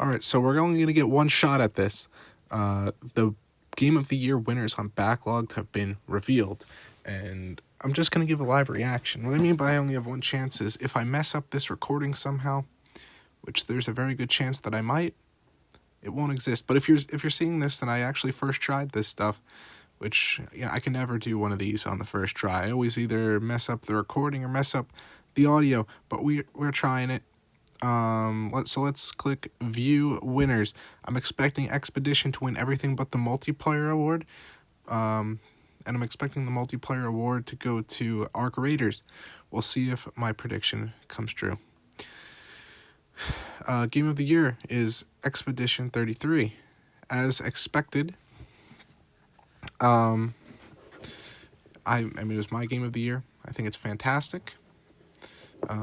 All right, so we're only going to get one shot at this. The Game of the Year winners on Backloggd have been revealed, and I'm just going to give a live reaction. What I mean by I only have one chance is if I mess up this recording somehow, which there's a very good chance that I might, it won't exist. But if you're seeing this, then I actually first tried this stuff, which I can never do one of these on the first try. I always either mess up the recording or mess up the audio, but we're trying it. Let's click view winners. I'm expecting Expedition to win everything but the multiplayer award. And I'm expecting the multiplayer award to go to Arc Raiders. We'll see if my prediction comes true. Game of the Year is Expedition 33. As expected, I mean, it was my Game of the Year. I think it's fantastic.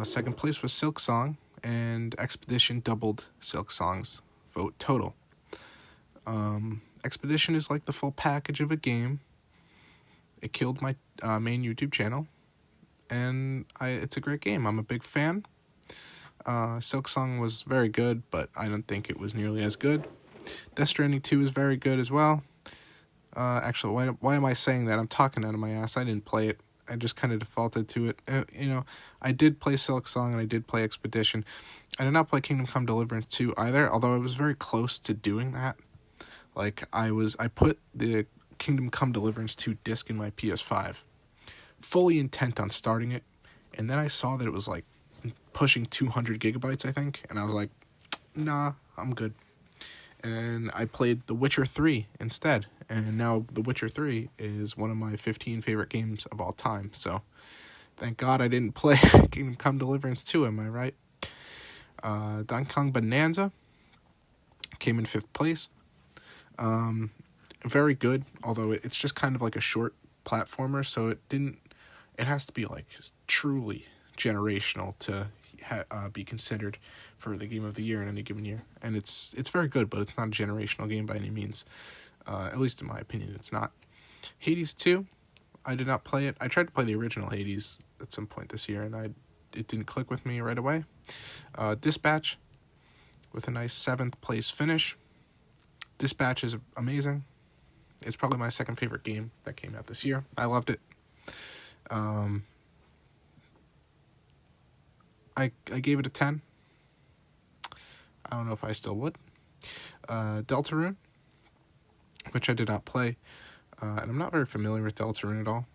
Second place was Silksong, and Expedition doubled Silksong's vote total. Expedition is like the full package of a game. It killed my main YouTube channel, and it's a great game. I'm a big fan. Silksong was very good, but I don't think it was nearly as good. Death Stranding 2 is very good as well. Actually, why am I saying that? I'm talking out of my ass. I didn't play it. I just kind of defaulted to it. I did play Silksong and I did play Expedition. I did not play Kingdom Come Deliverance 2 either, although I was very close to doing that. Like, I put the Kingdom Come Deliverance 2 disc in my PS5, fully intent on starting it, and then I saw that it was, like, pushing 200 gigabytes, I think, and I was like, nah, I'm good. And I played The Witcher 3 instead, and now The Witcher 3 is one of my 15 favorite games of all time, so thank God I didn't play Kingdom Come Deliverance 2, am I right? Donkey Kong Bonanza came in 5th place. Very good, although it's just kind of like a short platformer, so it has to be like truly generational to be considered for the Game of the Year in any given year. And it's very good, but it's not a generational game by any means. At least in my opinion, it's not. Hades 2, I did not play it. I tried to play the original Hades at some point this year, and it didn't click with me right away. Dispatch, with a nice 7th place finish. Dispatch is amazing. It's probably my second favorite game that came out this year. I loved it. I gave it a 10. I don't know if I still would. Deltarune, which I did not play. And I'm not very familiar with Deltarune at all.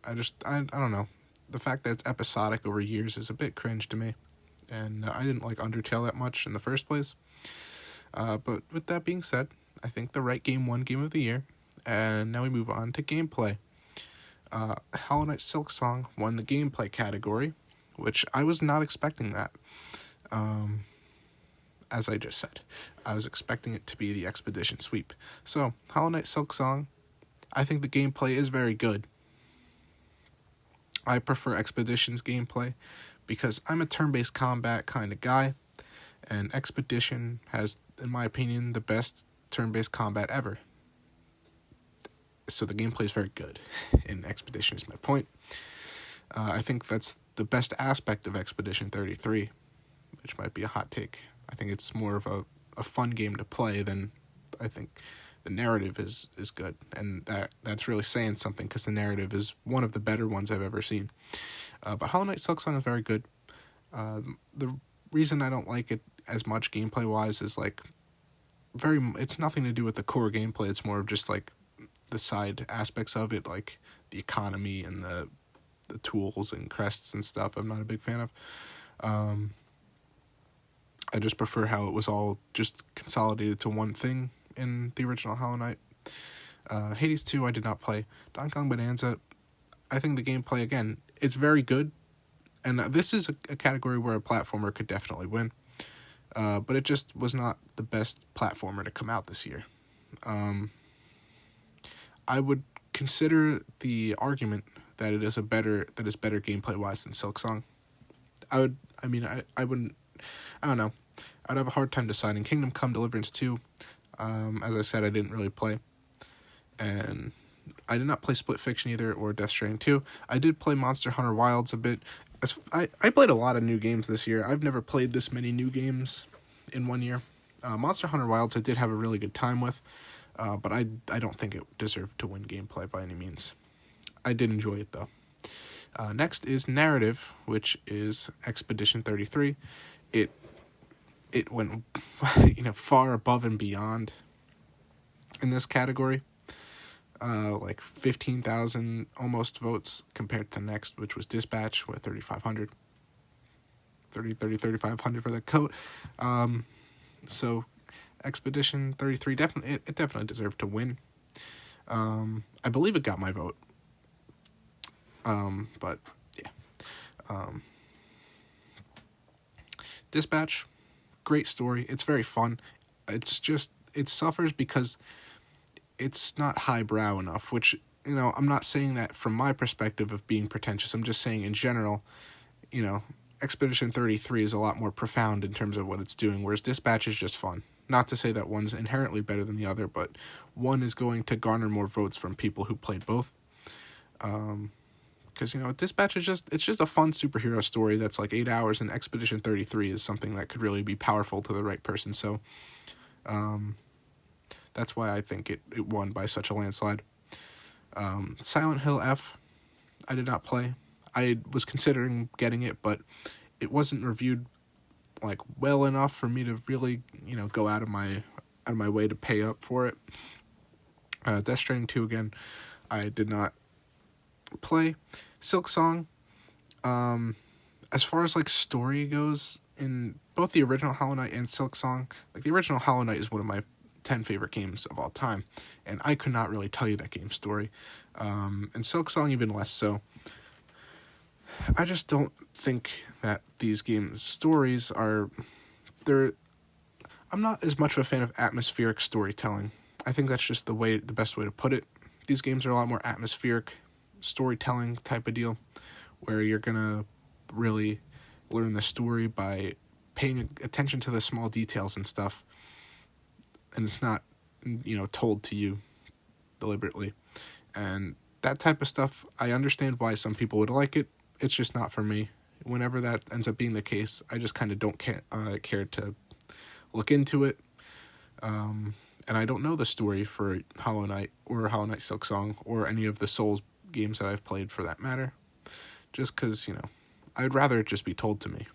I don't know. The fact that it's episodic over years is a bit cringe to me. And I didn't like Undertale that much in the first place. But with that being said, I think the right game won Game of the Year. And now we move on to gameplay. Hollow Knight Silksong won the gameplay category, which I was not expecting that. As I just said, I was expecting it to be the Expedition sweep. So, Hollow Knight Silksong, I think the gameplay is very good. I prefer Expedition's gameplay because I'm a turn-based combat kind of guy, and Expedition has, in my opinion, the best turn-based combat ever. So the gameplay is very good in Expedition is my point. I think that's the best aspect of Expedition 33, which might be a hot take. I think it's more of a fun game to play than I think the narrative is good. And that's really saying something because the narrative is one of the better ones I've ever seen. But Hollow Knight Silksong is very good. The reason I don't like it as much gameplay-wise is like it's nothing to do with the core gameplay. It's more of just like the side aspects of it, like the economy and the tools and crests and stuff. I'm not a big fan of. I just prefer how it was all just consolidated to one thing in the original Hollow Knight. Hades 2, I did not play. Donkey Kong Bonanza, I think the gameplay, again, it's very good. And this is a category where a platformer could definitely win. But it just was not the best platformer to come out this year. I would consider the argument that it is better gameplay wise than Silksong. I don't know. I'd have a hard time deciding. Kingdom Come Deliverance 2, as I said, I didn't really play. And I did not play Split Fiction either or Death Stranding 2. I did play Monster Hunter Wilds a bit. I played a lot of new games this year. I've never played this many new games in one year. Monster Hunter Wilds I did have a really good time with, but I don't think it deserved to win gameplay by any means. I did enjoy it though. Next is narrative, which is Expedition 33. It went far above and beyond in this category. Like 15,000 almost votes compared to the next, which was Dispatch with 3,500. 3,500 for that coat. So Expedition 33 definitely deserved to win. I believe it got my vote. But yeah. Dispatch, great story. It's very fun. It's just, it suffers because it's not highbrow enough, which, I'm not saying that from my perspective of being pretentious. I'm just saying in general, Expedition 33 is a lot more profound in terms of what it's doing, whereas Dispatch is just fun. Not to say that one's inherently better than the other, but one is going to garner more votes from people who played both. Because, Dispatch is it's just a fun superhero story that's like 8 hours, and Expedition 33 is something that could really be powerful to the right person. So, that's why I think it won by such a landslide. Silent Hill F, I did not play. I was considering getting it, but it wasn't reviewed like well enough for me to really, go out of my way to pay up for it. Death Stranding 2 again, I did not play. Silk Song, as far as like story goes, in both the original Hollow Knight and Silk Song, like the original Hollow Knight is one of my 10 favorite games of all time, and I could not really tell you that game's story. And Silk Song even less so. I just don't think that these games' stories I'm not as much of a fan of atmospheric storytelling. I think that's just the best way to put it. These games are a lot more atmospheric storytelling type of deal, where you're gonna really learn the story by paying attention to the small details and stuff, and it's not, told to you deliberately. And that type of stuff, I understand why some people would like it. It's just not for me. Whenever that ends up being the case, I just kind of don't care to look into it. And I don't know the story for Hollow Knight or Hollow Knight Silk Song or any of the Souls games that I've played for that matter. Just because, I'd rather it just be told to me.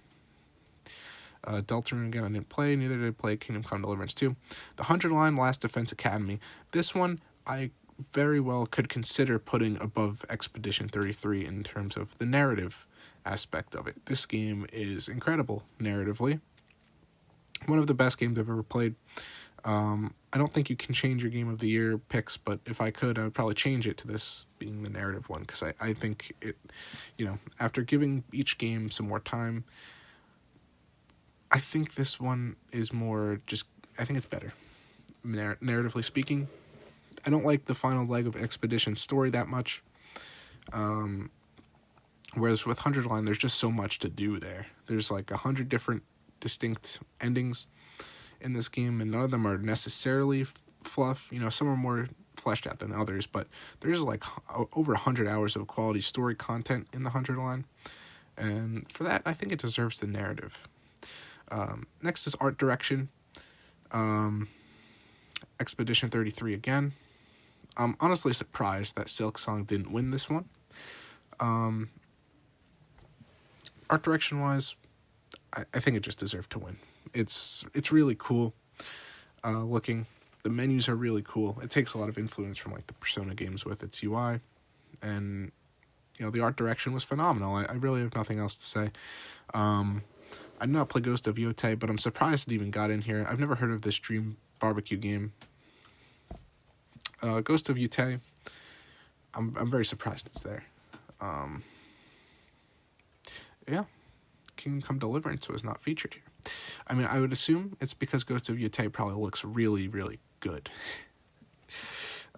Deltarune again, I didn't play. Neither did I play Kingdom Come Deliverance 2. The 100 Line Last Defense Academy. This one, I very well could consider putting above Expedition 33 in terms of the narrative aspect of it. This game is incredible narratively. One of the best games I've ever played. I don't think you can change your Game of the Year picks, but if I could, I would probably change it to this being the narrative one, because I think it, after giving each game some more time, I think this one is more I think it's better, narratively speaking. I don't like the final leg of Expedition's story that much. Whereas with 100 Line, there's just so much to do there. There's like 100 different distinct endings in this game, and none of them are necessarily fluff. Some are more fleshed out than others, but there's like over 100 hours of quality story content in the 100 Line. And for that, I think it deserves the narrative. Next is art direction. Expedition 33 again. I'm honestly surprised that Silk Song didn't win this one. Art direction wise, I think it just deserved to win. It's really cool looking. The menus are really cool. It takes a lot of influence from like the Persona games with its UI, and the art direction was phenomenal. I really have nothing else to say. I did not play Ghost of Yotei, but I'm surprised it even got in here. I've never heard of this Dream Barbecue game. Ghost of Yotei, I'm very surprised it's there. Yeah, Kingdom Come Deliverance was not featured here. I mean, I would assume it's because Ghost of Yotei probably looks really, really good.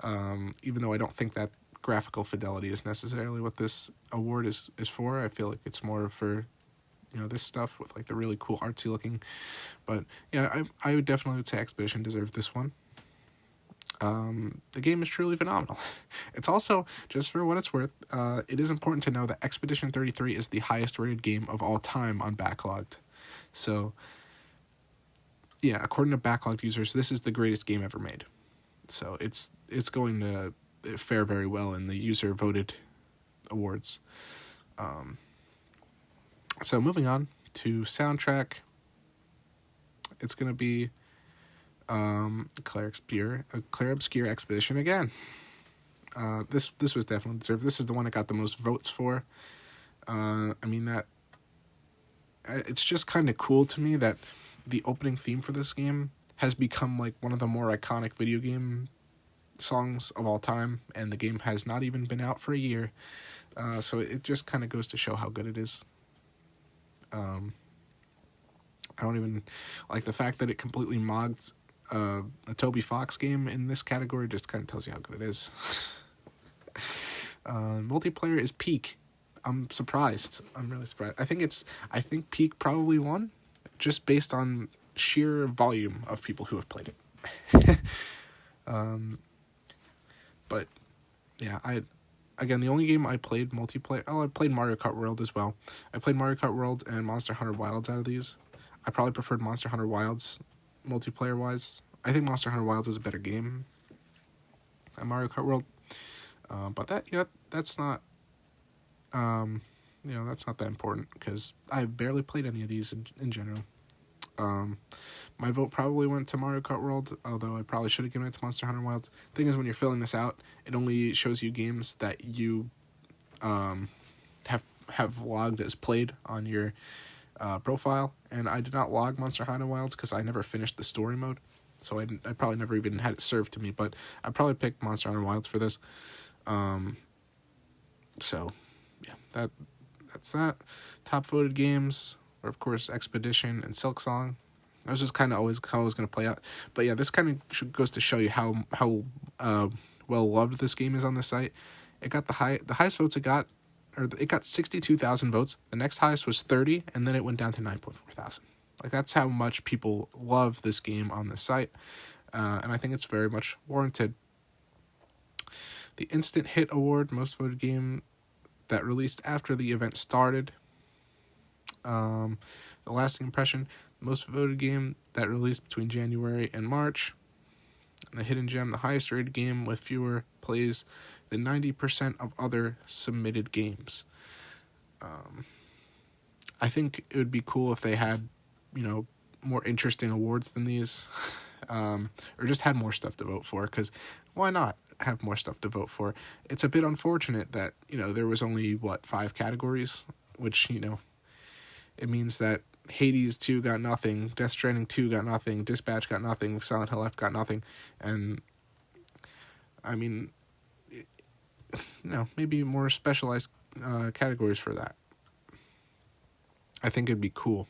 Even though I don't think that graphical fidelity is necessarily what this award is for. I feel like it's more for, this stuff with like the really cool artsy looking. But yeah, I would definitely say Expedition deserved this one. The game is truly phenomenal. It's also, just for what it's worth, it is important to know that Expedition 33 is the highest rated game of all time on Backloggd. So, yeah, according to Backloggd users, this is the greatest game ever made. So it's going to fare very well in the user voted awards. So moving on to soundtrack, it's going to be Claire Obscure Expedition again. This was definitely deserved. This is the one that got the most votes for. I mean, that it's just kind of cool to me that the opening theme for this game has become like one of the more iconic video game songs of all time, and the game has not even been out for a year. So it just kind of goes to show how good it is. I don't even like the fact that it completely mods a Toby Fox game in this category. Just kind of tells you how good it is. Multiplayer is peak. I'm surprised. I'm really surprised. I think peak probably won, just based on sheer volume of people who have played it. But yeah, the only game I played multiplayer. Oh, I played Mario Kart World as well. I played Mario Kart World and Monster Hunter Wilds out of these. I probably preferred Monster Hunter Wilds multiplayer wise. I think Monster Hunter Wilds is a better game than Mario Kart World. But that's not. That's not that important because I've barely played any of these in general. My vote probably went to Mario Kart World, although I probably should have given it to Monster Hunter Wilds. Thing is, when you're filling this out, it only shows you games that you have logged as played on your profile, and I did not log Monster Hunter Wilds because I never finished the story mode, so I probably never even had it served to me. But I probably picked Monster Hunter Wilds for this. So yeah, that's that. Top voted games were, of course, Expedition and Silksong. I was just kind of always how I was going to play out. But yeah, this kind of goes to show you how well loved this game is on the site. It got the highest votes it got 62,000 votes. The next highest was 30, and then it went down to 9.4 thousand. Like, that's how much people love this game on the site, and I think it's very much warranted. The Instant Hit Award, most voted game that released after the event started. The Lasting Impression, most voted game that released between January and March. And the Hidden Gem, the highest rated game with fewer plays than 90% of other submitted games. I think it would be cool if they had, more interesting awards than these, or just had more stuff to vote for, because why not have more stuff to vote for? It's a bit unfortunate that, there was only, 5 categories, which, it means that Hades 2 got nothing, Death Stranding 2 got nothing, Dispatch got nothing, Silent Hill F got nothing, and, I mean, maybe more specialized categories for that. I think it'd be cool.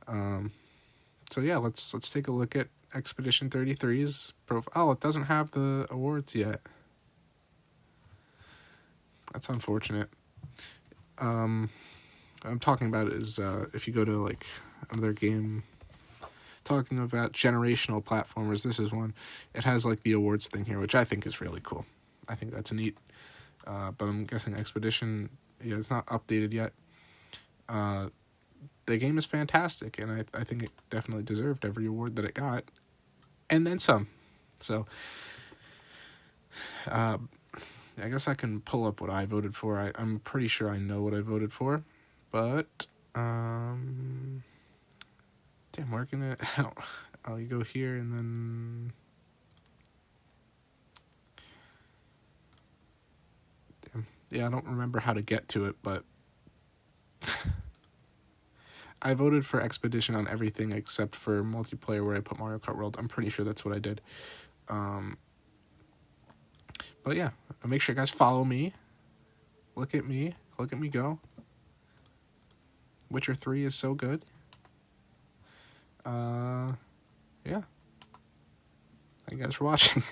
So yeah, let's take a look at Expedition 33's profile. Oh, it doesn't have the awards yet. That's unfortunate. I'm talking about is if you go to like another game, talking about generational platformers, this is one. It has like the awards thing here, which I think is really cool. I think that's neat. But I'm guessing Expedition, it's not updated yet. The game is fantastic, and I think it definitely deserved every award that it got, and then some. So, I guess I can pull up what I voted for. I'm pretty sure I know what I voted for, but, damn, where can it, oh, you go here, and then, damn, yeah, I don't remember how to get to it, but, I voted for Expedition on everything except for multiplayer, where I put Mario Kart World. I'm pretty sure that's what I did. But yeah, make sure you guys follow me. Look at me go. Witcher 3 is so good. Yeah. Thank you guys for watching.